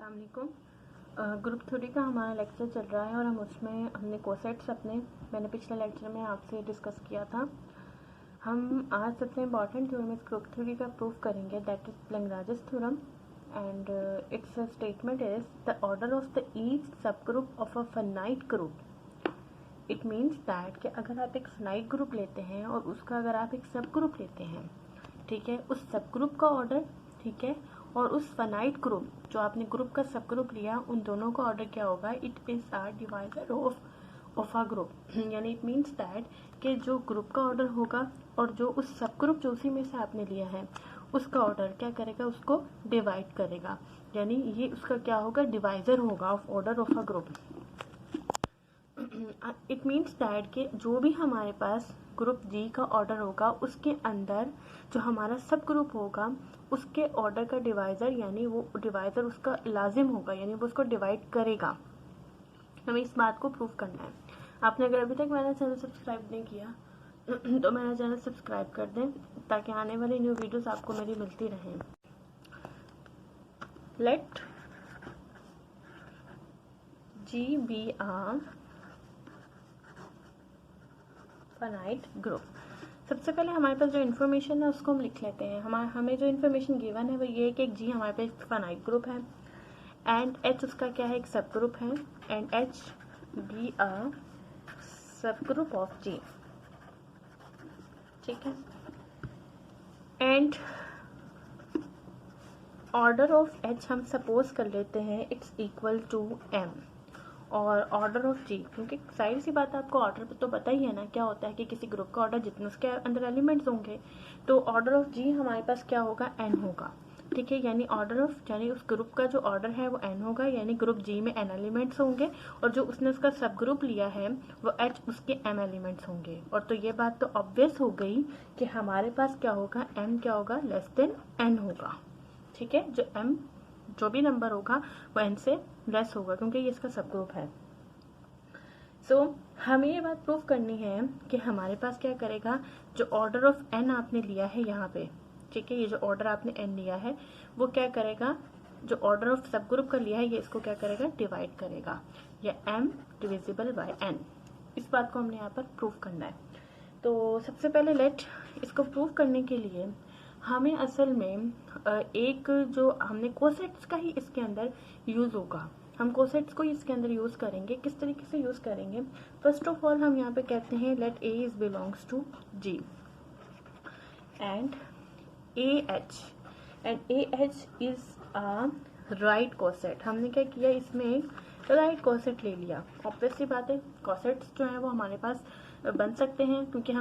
अस्सलामुअलैकुम। Group theory का हमारा लेक्चर चल रहा है और हमने कोसेट्स मैंने पिछले लेक्चर में आपसे डिस्कस किया था। हम आज सबसे इम्पॉर्टेंट थ्योरम इस ग्रुप थ्योरी का प्रूफ करेंगे, that is Lagrange's theorem and its statement is the order of the each sub group of a finite group. It means that कि अगर आप एक फाइनाइट ग्रुप लेते हैं और उसका अगर आप एक सब ग्रुप लेते हैं, ठीक है, उस सब ग्रुप का ऑर्डर, ठीक है, और उस फाइनाइट ग्रुप जो आपने ग्रुप का सब ग्रुप लिया, उन दोनों का ऑर्डर क्या होगा? It is R divisor of a group. यानी इट मीन्स दैट कि जो ग्रुप का ऑर्डर होगा और जो उस सब ग्रुप जो उसी में से आपने लिया है उसका ऑर्डर क्या करेगा? उसको डिवाइड करेगा। यानी ये उसका क्या होगा? डिवाइजर होगा of order of a group. It means that कि जो भी हमारे पास ग्रुप जी का ऑर्डर होगा उसके अंदर जो हमारा सब ग्रुप होगा उसके ऑर्डर का डिवाइजर, यानी वो डिवाइजर उसका लाजिम होगा, यानी वो उसको डिवाइड करेगा। हमें इस बात को प्रूव करना है। आपने अगर अभी तक मेरा चैनल सब्सक्राइब नहीं किया तो मेरा चैनल सब्सक्राइब कर दें ताकि आने वाली न्यू वीडियोस आपको मेरी मिलती रहें। Late G B a finite group. सबसे पहले हमारे पास जो इन्फॉर्मेशन है उसको हम लिख लेते हैं। हमें जो इन्फॉर्मेशन गिवन है वो ये है कि एक जी हमारे पास एक फाइनाइट ग्रुप है एंड एच उसका क्या है? एक सब ग्रुप है एंड एच बी अ सब ग्रुप ऑफ जी, ठीक है। एंड ऑर्डर ऑफ एच हम सपोज कर लेते हैं इट्स इक्वल टू एम, और ऑर्डर ऑफ जी, क्योंकि सारी सी बात आपको ऑर्डर तो पता ही है ना क्या होता है कि किसी ग्रुप का ऑर्डर जितने उसके अंदर एलिमेंट्स होंगे, तो ऑर्डर ऑफ जी हमारे पास क्या होगा? एन होगा, ठीक है। यानी ऑर्डर ऑफ, यानी उस ग्रुप का जो ऑर्डर है वो एन होगा, यानी ग्रुप जी में एन एलिमेंट्स होंगे और जो उसने उसका सब ग्रुप लिया है वो एच उसके एम एलिमेंट्स होंगे। और तो ये बात तो ऑब्वियस हो गई कि हमारे पास क्या होगा? एम क्या होगा? लेस देन एन होगा, ठीक है। जो एम जो भी नंबर होगा वो एन से लेस होगा क्योंकि ये इसका सब ग्रुप है। सो हमें ये बात प्रूव करनी है कि हमारे पास क्या करेगा? जो ऑर्डर ऑफ एन आपने लिया है यहाँ पे, ठीक है, ये जो ऑर्डर आपने एन लिया है वो क्या करेगा? जो ऑर्डर ऑफ सब ग्रुप का लिया है ये इसको क्या करेगा? डिवाइड करेगा, या एम डिविजिबल बाय एन। इस बात को हमने यहाँ पर प्रूव करना है। तो सबसे पहले लेट इसको प्रूव करने के लिए हमें असल में एक जो हमने कोसेट्स का ही इसके अंदर यूज होगा। हम कोसेट्स को इसके अंदर यूज करेंगे। किस तरीके से यूज करेंगे? फर्स्ट ऑफ ऑल हम यहाँ पे कहते हैं let A is belongs to G and A H is a right coset. हमने क्या किया? इसमें राइट कोसेट ले लिया। ऑब्वियसली बात है कोसेट्स जो है वो हमारे पास बन सकते हैं क्योंकि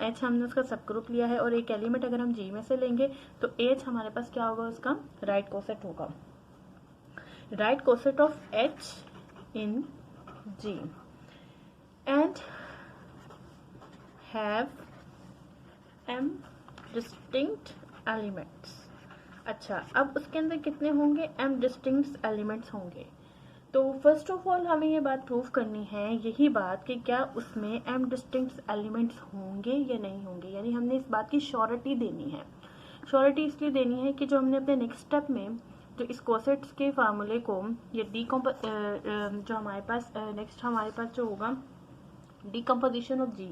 एच हमने उसका सब ग्रुप लिया है और एक एलिमेंट अगर हम जी में से लेंगे तो एच हमारे पास क्या होगा? उसका राइट कोसेट होगा, right coset of H in G and have M distinct elements. अच्छा, अब उसके अंदर कितने होंगे? एम डिस्टिंक्ट एलिमेंट्स होंगे। तो फर्स्ट ऑफ ऑल हमें ये बात प्रूव करनी है, यही बात कि क्या उसमें एम डिस्टिंक्ट एलिमेंट्स होंगे या नहीं होंगे। यानी हमने इस बात की श्योरिटी देनी है। श्योरिटी इसलिए देनी है कि जो हमने अपने नेक्स्ट स्टेप में जो इस कोसेट्स के फार्मूले को ये जो हमारे पास नेक्स्ट हमारे पास जो होगा decomposition of G,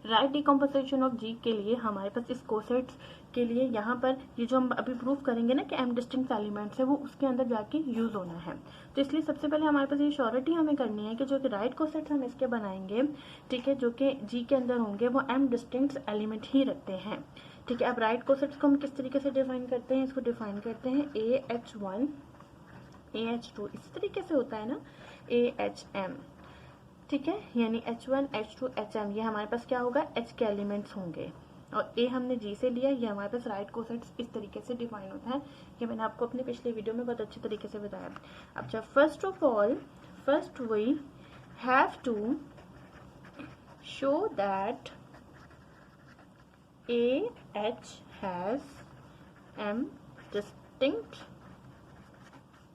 right decomposition of G के लिए हमारे पास इस कोसेट्स के लिए यहाँ पर ये जो हम अभी प्रूव करेंगे ना कि एम डिस्टिंक्ट एलिमेंट्स है वो उसके अंदर जाके यूज होना है। तो इसलिए सबसे पहले हमारे पास ये श्योरिटी हमें करनी है कि जो कि राइट कोसेट्स हम इसके बनाएंगे, ठीक है, जो कि जी के अंदर होंगे वो एम डिस्टिंक्ट एलिमेंट ही रखते हैं, ठीक है। अब राइट कोसेट्स को हम किस तरीके से डिफाइन करते हैं? इसको डिफाइन करते हैं AH1 AH2, इस तरीके से होता है ना, AHM, ठीक है। यानी H1 H2 HM ये हमारे पास क्या होगा? H के एलिमेंट्स होंगे और A हमने G से लिया, ये हमारे पास राइट कोसेट्स इस तरीके से डिफाइन होता है। ये मैंने आपको अपने पिछले वीडियो में बहुत अच्छे तरीके से बताया। अब जब first of all first we have to show that AH has M distinct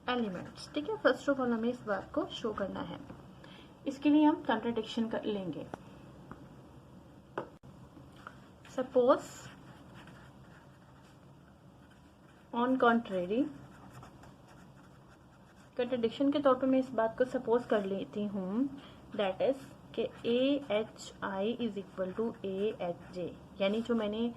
elements, ठीक है। फर्स्ट ऑफ ऑल हमें इस बात को शो करना है। इसके लिए हम कंट्राडिक्शन कर लेंगे। सपोज ऑन कॉन्ट्रेरी कंट्रडिक्शन के तौर पे मैं इस बात को सपोज कर लेती हूँ, दैट इज कि AHI is equal to AHJ, यानी जो मैंने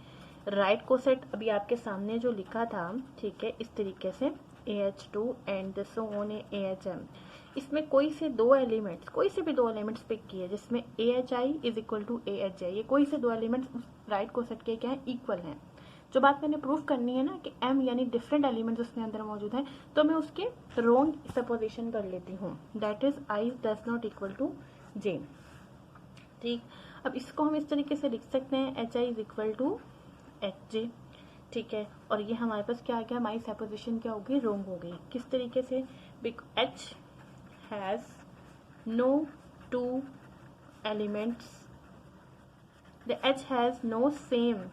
राइट को सेट अभी आपके सामने जो लिखा था, ठीक है, इस तरीके से AH2 and so on AHM, इसमें कोई से दो एलिमेंट्स, कोई से भी दो एलिमेंट्स पिक किए जिसमें AHI is equal to AHJ, ये कोई से दो एलिमेंट्स उस राइट को सेट के क्या है, इक्वल हैं। जो बात मैंने प्रूफ करनी है ना कि M यानी डिफरेंट एलिमेंट्स उसमें अंदर मौजूद हैं, तो मैं उसके रॉन्ग सपोजिशन कर लेती हूँ, that is I does not equal to J। ठीक, अब इसको हम इस तरीके से लिख सकते हैं HI is equal to HJ, ठीक है, और ये हमारे पास क्या आ गया, हमारी सपोजिशन क्या होगी, रॉन्ग हो गई। किस तरीके से, H has no two elements, the H has no same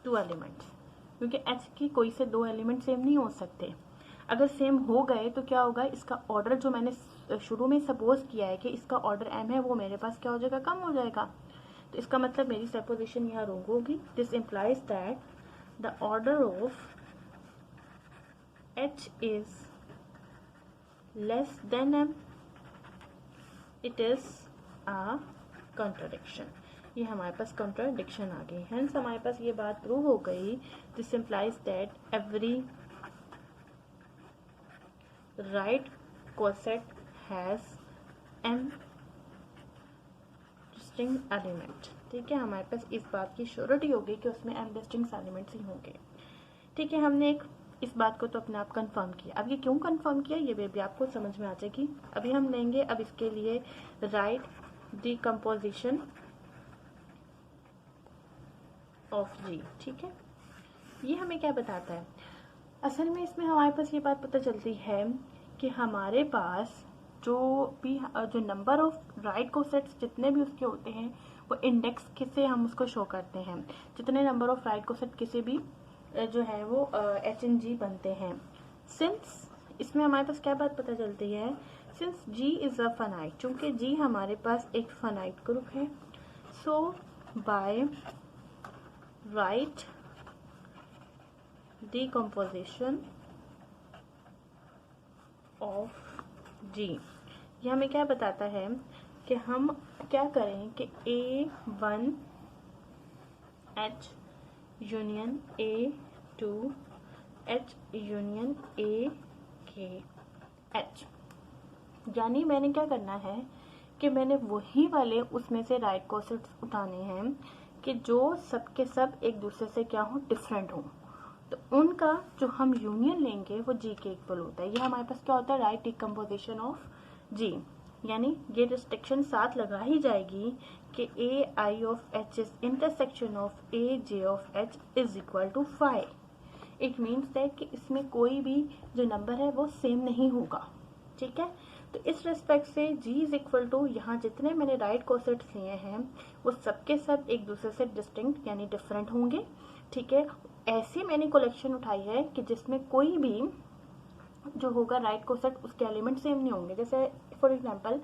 two elements, क्योंकि H की कोई से दो एलिमेंट सेम नहीं हो सकते। अगर सेम हो गए तो क्या होगा, इसका ऑर्डर जो मैंने शुरू में सपोज किया है कि इसका ऑर्डर M है, वो मेरे पास क्या हो जाएगा, कम हो जाएगा। तो इसका मतलब मेरी सपोजिशन यहाँ रॉन्ग होगी। This implies that the order of H is less than M, it is a contradiction. ये हमारे पास कंट्राडिक्शन आ गई, हेंस हमारे पास ये बात प्रूव हो गई। This implies that every right coset has M distinct element, ठीक है, हमारे पास इस बात की श्योरिटी होगी कि उसमें M डिस्टिंक्ट एलिमेंट्स ही होंगे। ठीक है, हमने एक इस बात को तो अपने आप कंफर्म किया। अब ये क्यों कंफर्म किया ये भी आपको समझ में आ जाएगी। अभी हम लेंगे अब इसके लिए राइट डिकम्पोजिशन ऑफ G, ठीक है। ये हमें क्या बताता है, असल में इसमें हमारे पास ये बात पता चलती है कि हमारे पास जो नंबर ऑफ राइट कोसेट्स जितने भी उसके होते हैं वो इंडेक्स से हम उसको शो करते हैं। जितने नंबर ऑफ राइट कोसेट किसी भी जो है वो HNG बनते हैं। सिंस इसमें हमारे पास क्या बात पता चलती है, since G is a finite, चूंकि G हमारे पास एक फाइनाइट ग्रुप है, so by right decomposition of G, ये हमें क्या बताता है कि हम क्या करें कि A1 H union A2 H union A के H, यानी मैंने क्या करना है कि मैंने वही वाले उसमें से राइट कोसेट्स उठाने हैं कि जो सब के सब एक दूसरे से क्या हो, डिफरेंट हो, तो उनका जो हम यूनियन लेंगे वो G के इक्वल होता है। ये हमारे पास क्या होता है, राइट डिकम्पोजिशन ऑफ G, यानी ये रिस्ट्रिक्शन साथ लगा ही जाएगी कि AI of H is intersection of AJ of H is equal to 5। It means that कि इसमें कोई भी जो नंबर है वो सेम नहीं होगा, ठीक है। तो इस रिस्पेक्ट से G इज इक्वल टू, यहाँ जितने मैंने राइट कोसेट्स लिए हैं वो सबके सब एक दूसरे से डिस्टिंक्ट यानी डिफरेंट होंगे, ठीक है। ऐसी मैंने कलेक्शन उठाई है कि जिसमें कोई भी जो होगा राइट कोसेट उसके एलिमेंट सेम नहीं होंगे। जैसे फॉर एग्जांपल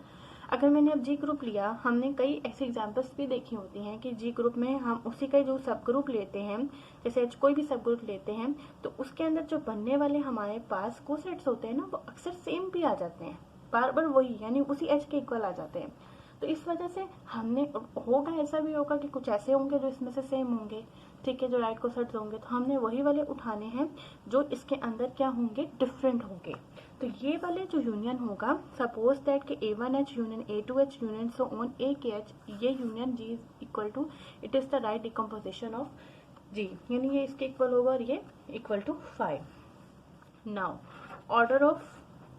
अगर मैंने अब G ग्रुप लिया, हमने कई ऐसे एग्जांपल्स भी देखी होती हैं कि G ग्रुप में हम उसी का जो सब ग्रुप लेते हैं, जैसे H कोई भी सब ग्रुप लेते हैं तो उसके अंदर जो बनने वाले हमारे पास कोसेट्स होते हैं ना वो अक्सर सेम भी आ जाते हैं, बार बार वही, यानी उसी H के इक्वल आ जाते हैं। तो इस वजह से हमने होगा, ऐसा भी होगा कि कुछ ऐसे होंगे जो इसमें से सेम होंगे, ठीक है, जो राइट कोसेट्स होंगे, तो हमने वही वाले उठाने हैं जो इसके अंदर क्या होंगे, डिफरेंट होंगे। तो ये वाले जो यूनियन होगा, सपोज दैट कि A1H union A2H union so on AKH, ये union G is equal to, it is the right decomposition of G, यानी ये इसके इक्वल होगा और ये equal to 5। Now order of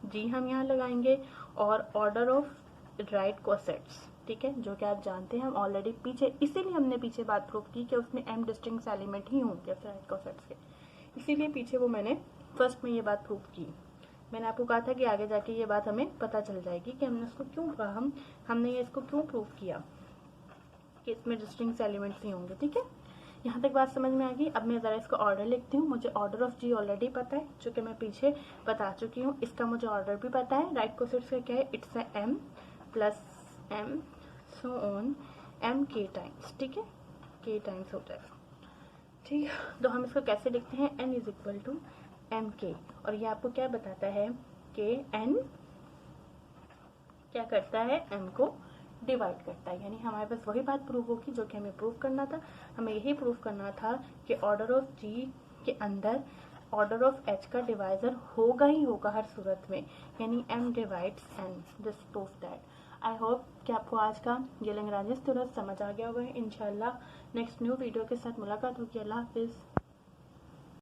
G हम यहाँ लगाएंगे और ऑर्डर ऑफ राइट कोसेट्स, ठीक है, जो कि आप जानते हैं हम ऑलरेडी पीछे, इसीलिए हमने पीछे बात प्रूव की कि उसमें M डिस्टिंक्ट एलिमेंट ही होंगे राइट कोसेट्स के, इसीलिए पीछे वो मैंने फर्स्ट में ये बात प्रूव की। मैंने आपको कहा था कि आगे जाके ये बात हमें पता चल जाएगी कि हमने इसको क्यों कहा, हमने ये इसको क्यों प्रूव किया कि इसमें डिस्टिंक्ट एलिमेंट्स ही होंगे, ठीक है। यहाँ तक बात समझ में आ गई। अब मैं ज़रा इसका ऑर्डर लिखती हूँ। मुझे ऑर्डर ऑफ G ऑलरेडी पता है, जो कि मैं पीछे बता चुकी हूँ। इसका मुझे ऑर्डर भी पता है, राइट कोसेट्स का क्या है, it's a M plus M so on M K times, ठीक है, K टाइम्स हो जाएगा, ठीक है। तो हम इसको कैसे लिखते हैं, N is equal to M K, और ये आपको क्या बताता है कि n क्या करता है, m को डिवाइड करता है। यानी हमारे पास वही बात प्रूव होगी जो कि हमें प्रूव करना था। हमें यही प्रूव करना था कि ऑर्डर ऑफ g के अंदर ऑर्डर ऑफ h का डिवाइजर होगा ही होगा हर सूरत में, यानी m divides n। This proof that. I hope कि आपको आज का ये लैग्रेंज थ्योरम समझ आ गया होगा। इंशाल्लाह नेक्स्ट न्यू वीडियो के साथ मुलाकात होगी। अल्लाह हाफिज़।